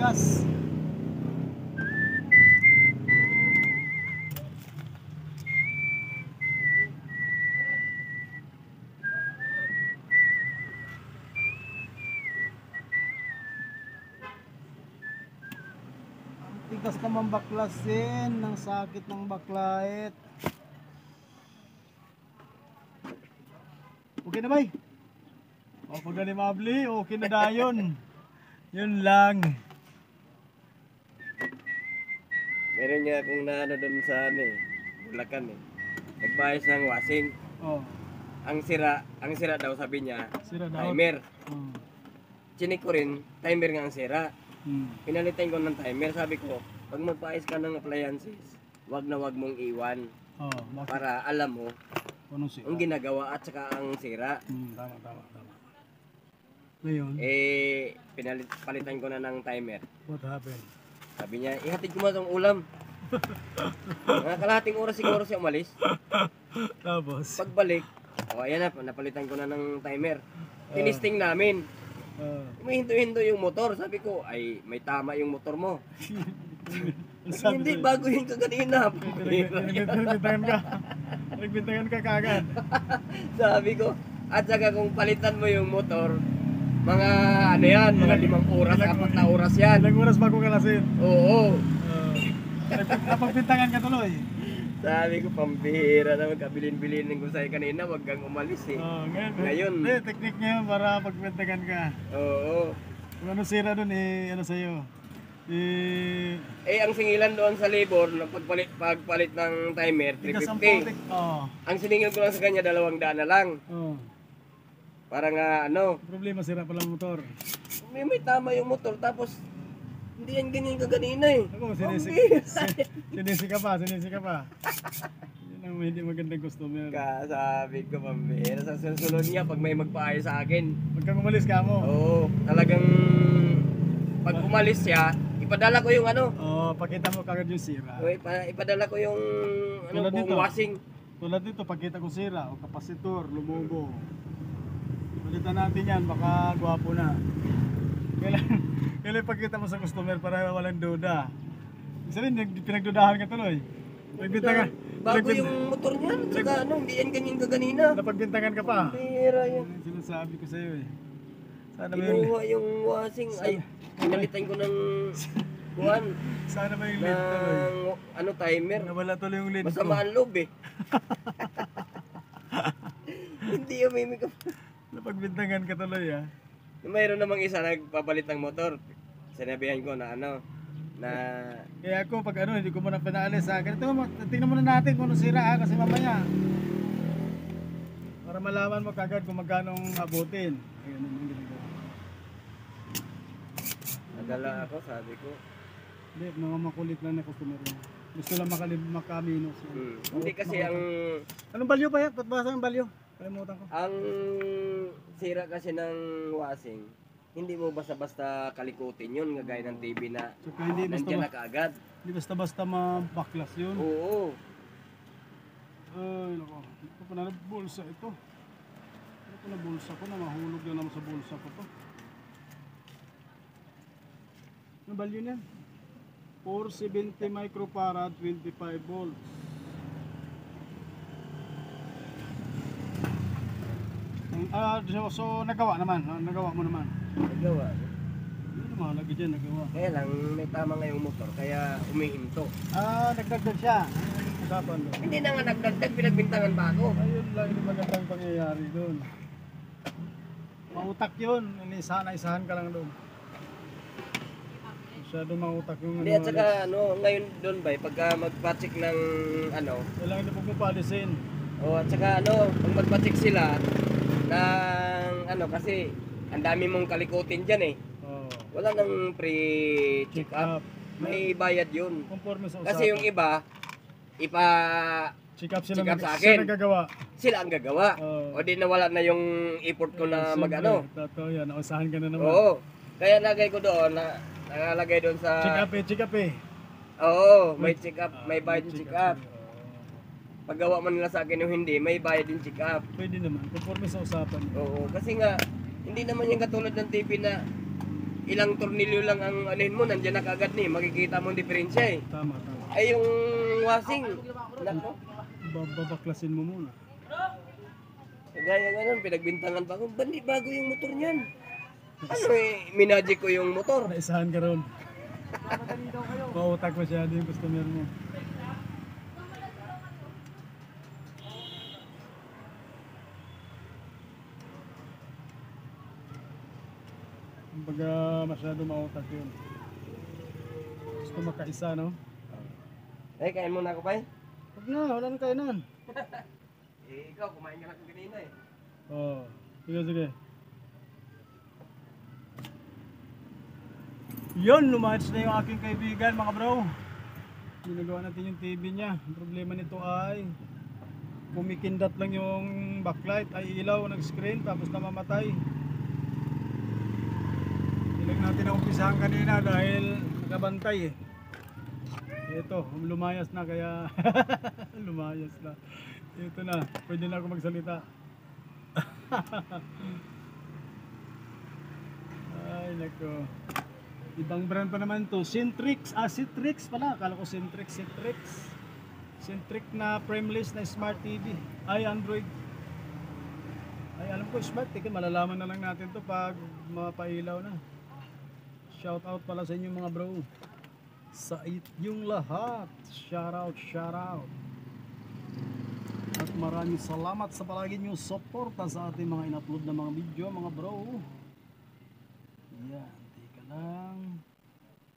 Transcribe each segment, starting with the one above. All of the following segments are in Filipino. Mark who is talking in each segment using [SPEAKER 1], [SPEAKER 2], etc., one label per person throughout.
[SPEAKER 1] gas. Ang tigas naman baklasin, ng sakit ng baklait. Okay na ba? O pag gani mabli, okay na dayon. Yun lang.
[SPEAKER 2] Meron nga akong naano doon sa ano eh, Bulacan eh. Nagbayas ng washing.
[SPEAKER 1] Oh,
[SPEAKER 2] Ang sira daw sabi niya,
[SPEAKER 1] sira daw.
[SPEAKER 2] timer.
[SPEAKER 1] Oh.
[SPEAKER 2] Chinik ko rin, timer nga ang sira.
[SPEAKER 1] Hmm.
[SPEAKER 2] Pinalitan ko ng timer, sabi ko, pag magpaayos ka ng appliances, wag na wag mong iwan
[SPEAKER 1] Oh, bakit?
[SPEAKER 2] para alam mo
[SPEAKER 1] Anong sira?
[SPEAKER 2] ang ginagawa at saka ang sira.
[SPEAKER 1] Tama. Ngayon,
[SPEAKER 2] Palitan ko na ng timer.
[SPEAKER 1] what happened?
[SPEAKER 2] Sabi niya, ihatid ko mo itong ulam. Mga kalahating oras siguro siya umalis.
[SPEAKER 1] Tapos,
[SPEAKER 2] Pagbalik, ayan na, napalitan ko na ng timer. Tinisting namin. May hinto-hinto yung motor. Sabi ko, ay may tama yung motor mo. Hindi, bago yun ka kanina.
[SPEAKER 1] Nagbintangan ka. Nagbintangan ka kagad.
[SPEAKER 2] Sabi ko, at saka kung palitan mo yung motor, mga ano yan, mga 5 oras, 4 na oras yan.
[SPEAKER 1] Ilang oras bago ka lasin?
[SPEAKER 2] Oo.
[SPEAKER 1] Napagbintangan ka tuloy.
[SPEAKER 2] Sabi ko, pambihira naman, kabilin-bilinin ko sa'yo kanina, wag kang umalis eh. Ngayon.
[SPEAKER 1] Hindi, technique niya yun para pagbintangan ka.
[SPEAKER 2] Oo.
[SPEAKER 1] Kung ano sira dun, ano sa'yo?
[SPEAKER 2] Ang singilan doon sa labor, pagpalit ng timer,
[SPEAKER 1] Tigas ang
[SPEAKER 2] 350.
[SPEAKER 1] putik. Oo.
[SPEAKER 2] Ang siningil ko lang sa kanya, 200 na lang.
[SPEAKER 1] Oo.
[SPEAKER 2] Para nga ano,
[SPEAKER 1] Problema, sira pala ang motor.
[SPEAKER 2] may tama yung motor, tapos hindi yan ganyan ka kanina eh.
[SPEAKER 1] Ako, sinisi ka pa. Yun ang hindi magandang customer.
[SPEAKER 2] Sabi ko, pambihira. Sa susunod niya, pag may magpaayos sa akin,
[SPEAKER 1] Pag kang umalis ka mo.
[SPEAKER 2] oo, talagang pag umalis siya, ipadala ko yung ano,
[SPEAKER 1] Pakita mo kagad yung sira.
[SPEAKER 2] ipadala ko yung
[SPEAKER 1] Tulad
[SPEAKER 2] buong
[SPEAKER 1] nito.
[SPEAKER 2] washing.
[SPEAKER 1] Tulad dito, pakita ko sira o kapasitor, lumubo. Palitan natin yan, baka gwapo na. Kailan pakita mo sa customer para walang duda. Isa rin, pinagdudahan ka tuloy. Nagbintangan.
[SPEAKER 2] Bago yung motor niya, saka ano, hindi yan ganyan ka kanina.
[SPEAKER 1] Napagbintangan ka pa.
[SPEAKER 2] Pera yan.
[SPEAKER 1] Yan sinasabi ko sa'yo eh. Sana ba yung,
[SPEAKER 2] Kinuha yung washing, ay, pinalitan ko ng buwan,
[SPEAKER 1] sana ba yung lead tuloy?
[SPEAKER 2] ng ano, timer.
[SPEAKER 1] Nawala tuloy yung lead ko.
[SPEAKER 2] Masama ang loob eh. Hindi yung mimik ko.
[SPEAKER 1] Napagbintangan ka tuloy ah.
[SPEAKER 2] Mayroon namang isa nagpapalit ng motor. Sinabihan ko na ano, na
[SPEAKER 1] Kaya ako pag ano, hindi ko muna pinaalis ha. Ganito, tingnan muna natin kung ano sira ha, kasi mamaya. Para malaman mo kagad kung magkano ang abutin. Ayun, yung ginagawa.
[SPEAKER 2] nadala ako, sabi ko.
[SPEAKER 1] Hindi, mga makulit lang na customer mo. Gusto lang makaminos.
[SPEAKER 2] Hindi kasi ang
[SPEAKER 1] Anong balyo pa yan? Ba't basa ang balyo? Kalimutan ko.
[SPEAKER 2] sira kasi ng washing, hindi mo basta-basta kalikutin yun, kagaya ng TV na
[SPEAKER 1] Saka hindi
[SPEAKER 2] nandiyan na
[SPEAKER 1] basta,
[SPEAKER 2] kaagad.
[SPEAKER 1] hindi basta mabaklas yun.
[SPEAKER 2] Oo.
[SPEAKER 1] Ay, nako. Ito pa na bulsa ito. Ito pa na bulsa ko na mahulog na naman sa bulsa ko to. Ano balyo niyan? 470 microfarad, 25 volts. So nagawa naman, nagawa mo naman.
[SPEAKER 2] Nagawa.
[SPEAKER 1] Ano mahalaga dyan, nagawa.
[SPEAKER 2] Kaya lang, may tama ngayong motor, kaya umihinto.
[SPEAKER 1] Nagdagdag siya. Usapan doon.
[SPEAKER 2] Hindi na nga nagdagdag, pinagbintangan pa ako.
[SPEAKER 1] Ayun lang yung magandang pangyayari doon. Mautak yun, isahan ka lang doon. Masyado mautak yung
[SPEAKER 2] Hindi, at saka ano, ngayon doon ba, pagka magpacheck ng ano,
[SPEAKER 1] kailangan na pagpapalisin.
[SPEAKER 2] at saka ano, pag magpacheck sila ng ano, kasi ang dami mong kalikutin dyan eh. Wala nang pre-check up. May bayad yun.
[SPEAKER 1] Conforme sa usapan.
[SPEAKER 2] Kasi yung iba,
[SPEAKER 1] check up sila,
[SPEAKER 2] check up sa akin.
[SPEAKER 1] sila nagagawa.
[SPEAKER 2] Sila ang gagawa. O di nawala na yung effort ko na mag-ano.
[SPEAKER 1] Totoo yan, nausahan ka na naman.
[SPEAKER 2] Oo. Kaya lagay ko doon, nakalagay doon sa...
[SPEAKER 1] Check up eh.
[SPEAKER 2] Oo, may check up, may bayad yung check up. Paggawa man nila sa akin yung hindi, may bayad yung check up.
[SPEAKER 1] Pwede naman, conforme sa usapan.
[SPEAKER 2] Oo, kasi nga, hindi naman yung katulad ng TV na ilang tornilyo lang ang anin mo, nandiyan na kagad ni, makikita mo ang diferensya eh.
[SPEAKER 1] Tama, tama.
[SPEAKER 2] Ay yung washing, nako,
[SPEAKER 1] Babaklasin mo muna.
[SPEAKER 2] gaya ganun, pinagbintangan pa ako, bandi bago yung motor niyan. Ano eh, minagic ko yung motor.
[SPEAKER 1] Naisahan ka ron. Pautak masyado yung customer mo. Kumbaga masyado mautak yun. Gusto makaisa, no?
[SPEAKER 2] Eh, kain muna ako pa eh.
[SPEAKER 1] Huwag na, wala nang kainan.
[SPEAKER 2] Eh, ikaw, kumain ka na kung kanina eh.
[SPEAKER 1] Oo. Sige, sige. Yun, lumayas na yung aking kaibigan, mga bro. Ginagawa natin yung TV niya. Ang problema nito ay kumikindat lang yung backlight, ay ilaw ng screen, tapos namamatay. Ilang natin na umpisahan kanina dahil nakabantay eh. Ito, lumayas na kaya lumayas na. Ito na, pwede na ako magsalita. Ay nako. Ibang brand pa naman to, Centrix, Citrix pala, akala ko Centrix. Centric na frameless na smart TV, ay Android. Ay alam ko smart, malalaman na lang natin to pag mapailaw na. Shout out pala sa inyo mga bro. Sa yung lahat, shout out. At maraming salamat sa palagi nyo suporta sa ating mga in-upload na mga video mga bro. Yan, teka lang.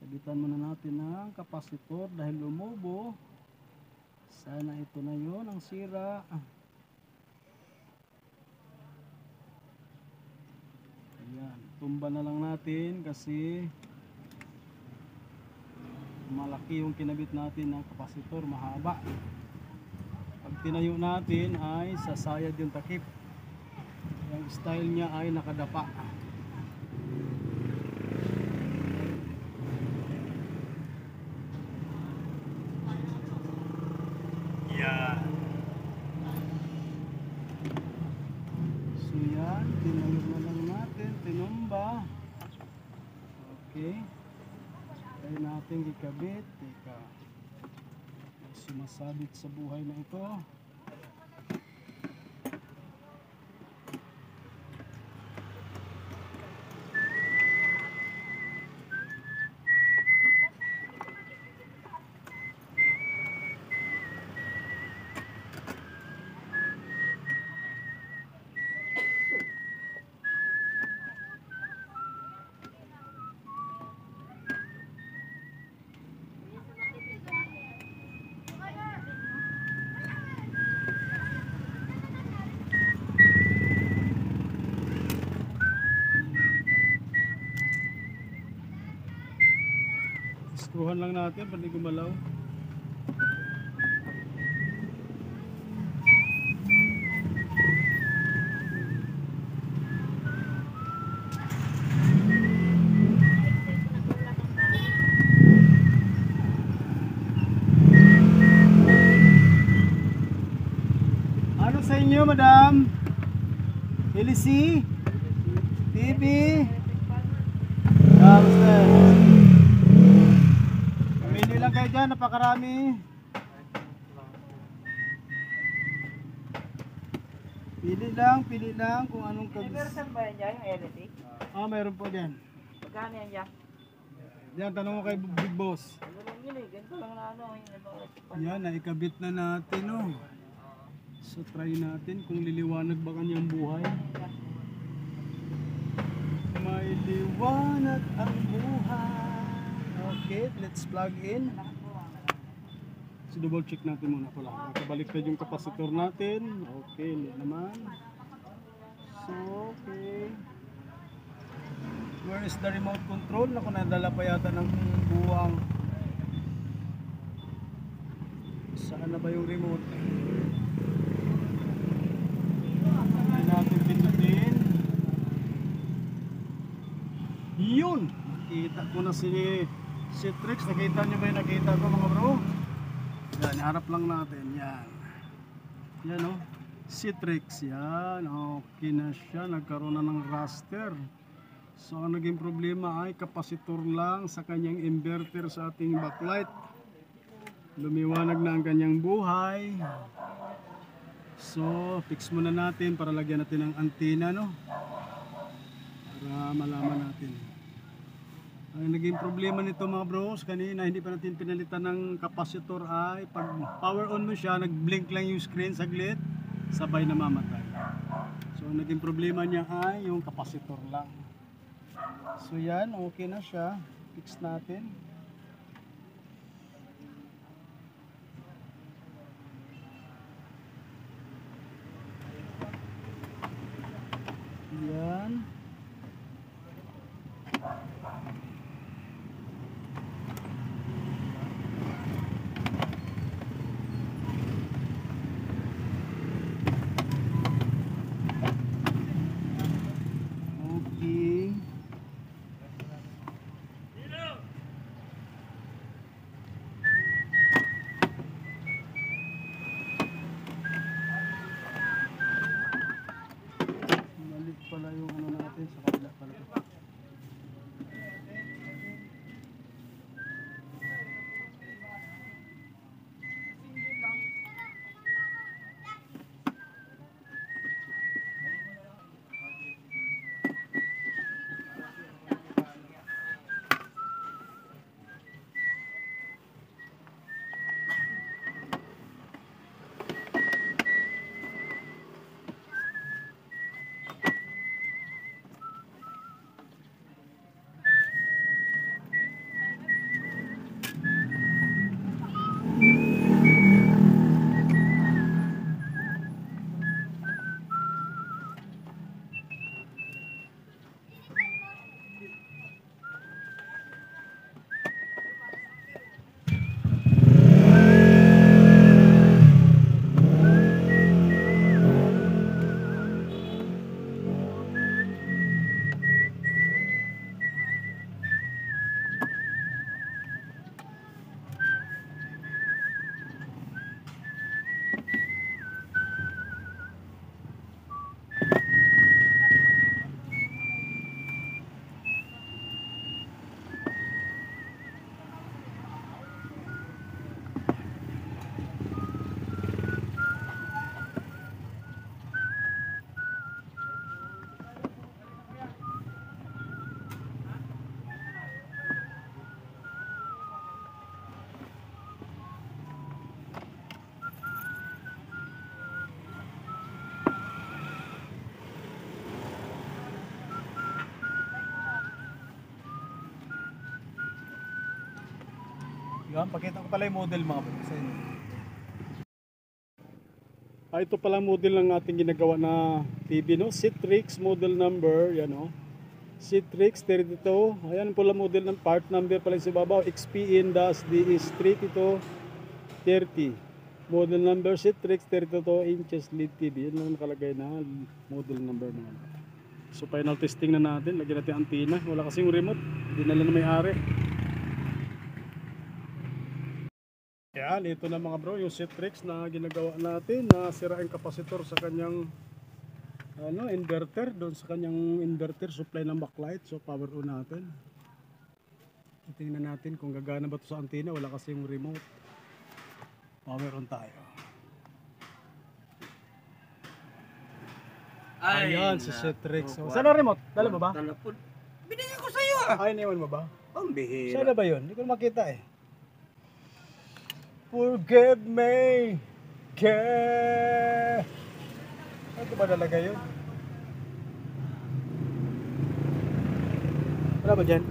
[SPEAKER 1] Sabitan muna natin ang kapasitor dahil lumubo. Sana ito na yon ang sira. Ayan, tumba na lang natin kasi malaki yung kinabit natin ng kapasitor, mahaba. Pag tinayo natin ay sasayad yung takip. Yung style niya ay nakadapa. Yan. So yan, tinayo na lang natin, tinumba. Okay. Kaya natin ikabit. Teka. May sumasabit sa buhay na ito. Skruhan lang natin, pati gumalaw. Ano sa inyo, madam? LC? TV? Basta. Pili lang kayo dyan, napakarami. Pili lang kung anong
[SPEAKER 3] Meron ba yan dyan, yung LC?
[SPEAKER 1] meron po dyan.
[SPEAKER 3] Magkano yan dyan?
[SPEAKER 1] Yan, tanong ko kay Big Boss.
[SPEAKER 3] Ano lang yun eh, ganito lang na ano.
[SPEAKER 1] Yan, naikabit na natin, oh. So, try natin kung liliwanag ba kanyang buhay. May liwanag ang buhay. Okay, let's plug in. So, double check natin muna pala. Nakabaliktad yung kapasitor natin. Okay, hindi naman. So, okay. Where is the remote control? Naku, nadala pa yata ng buwang. Saan na ba yung remote? Hindi natin pindutin. Yun! Nakita ko na si Citrix. Nakita nyo ba yung nakita ko mga bro? Yan, harap lang natin. Yan. Yan o. Citrix. Yan. Okay na siya. Nagkaroon na ng raster. So ang naging problema ay kapasitor lang sa kanyang inverter sa ating backlight. Lumiwanag na ang kanyang buhay. So fix muna natin para lagyan natin ng antena, no? Para malaman natin. Ang naging problema nito mga bros, kanina hindi pa natin pinalitan ng kapasitor ay pag power on mo siya, nag-blink lang yung screen saglit, sabay namamatay. So ang naging problema niya ay yung kapasitor lang. So yan, okay na siya. Fix natin. Yan. Okay. Mali pala yung ano natin sa kabila pala. Yan, pakita ko pala yung model mga bro sa inyo. Ito pala model ng ating ginagawa na TV, no? Citrix model number, yan o. Citrix 32. Ayan pala model ng part number pala sa babaw. XPN-DS3230. Model number Citrix 32 inches LED TV. Yan lang nakalagay na model number naman. So final testing na natin. Lagyan natin antenna. Wala kasing remote. Dinala na may-ari. Yan, ito na mga bro, yung Citrix na ginagawa natin na sira ang kapasitor sa kanyang inverter, doon sa kanyang inverter supply ng backlight. So power on natin. Tingnan natin kung gagana ba ito sa antena, wala kasi yung remote. Power on tayo. Ayan si Citrix. So, saan ang remote? Dala mo ba?
[SPEAKER 2] Binigay ko sa iyo ah.
[SPEAKER 1] Ay, iniwan mo ba?
[SPEAKER 2] Pambihira.
[SPEAKER 1] Saan na ba yun? Hindi ko makita eh. Forgive me, care. Ano ba talaga yun? Wala ba dyan?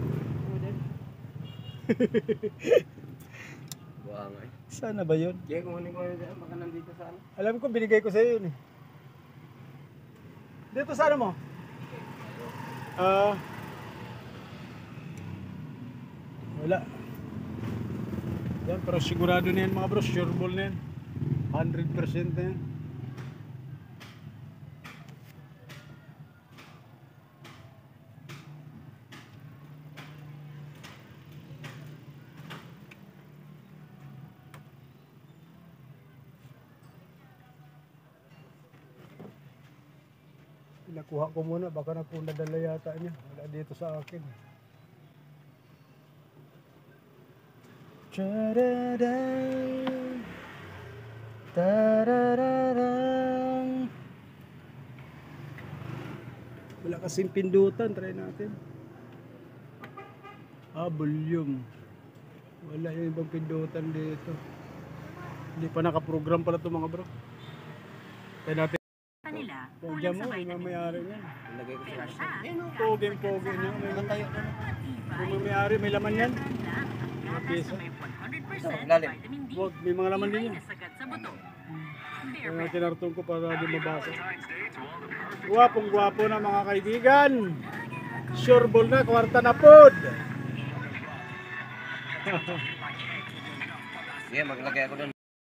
[SPEAKER 2] Buang eh.
[SPEAKER 1] Sana ba yun?
[SPEAKER 2] Kaya kumanin ko yun, baka nandito sa ano.
[SPEAKER 1] Alam ko binigay ko sa iyo yun eh. Dito sa ano mo? Wala. Yan, pero sigurado na yan mga bro, sureball na yan. 100% na yan. nakuha ko muna, baka na po nadala yata niya. Wala dito sa akin. Tadadang, tadadadang. Wala kasing pindutan, try natin. Volume. Wala yung ibang pindutan dito. Hindi pa nakaprogram pala ito mga bro. Kaya natin.
[SPEAKER 4] Kanila,
[SPEAKER 1] Pogyan
[SPEAKER 4] kulang
[SPEAKER 1] mo,
[SPEAKER 4] sa
[SPEAKER 1] may
[SPEAKER 4] vitamin
[SPEAKER 1] mamayari yan.
[SPEAKER 2] Ilagay ko
[SPEAKER 4] pero
[SPEAKER 2] sa
[SPEAKER 4] siya,
[SPEAKER 1] Pogi niya. May tayo. Kung mamayari, may laman yan.
[SPEAKER 4] Mga
[SPEAKER 1] piso.
[SPEAKER 4] may 100%
[SPEAKER 2] Lalim.
[SPEAKER 4] vitamin D.
[SPEAKER 1] Wag, may mga laman din
[SPEAKER 4] Tibay
[SPEAKER 1] yan.
[SPEAKER 4] na sagad sa buto.
[SPEAKER 1] Kaya nga tinartong ko para di mabasa. Gwapong gwapo na mga kaibigan. Sure ball na, kwarta na pod.
[SPEAKER 2] Sige, maglagay ako doon.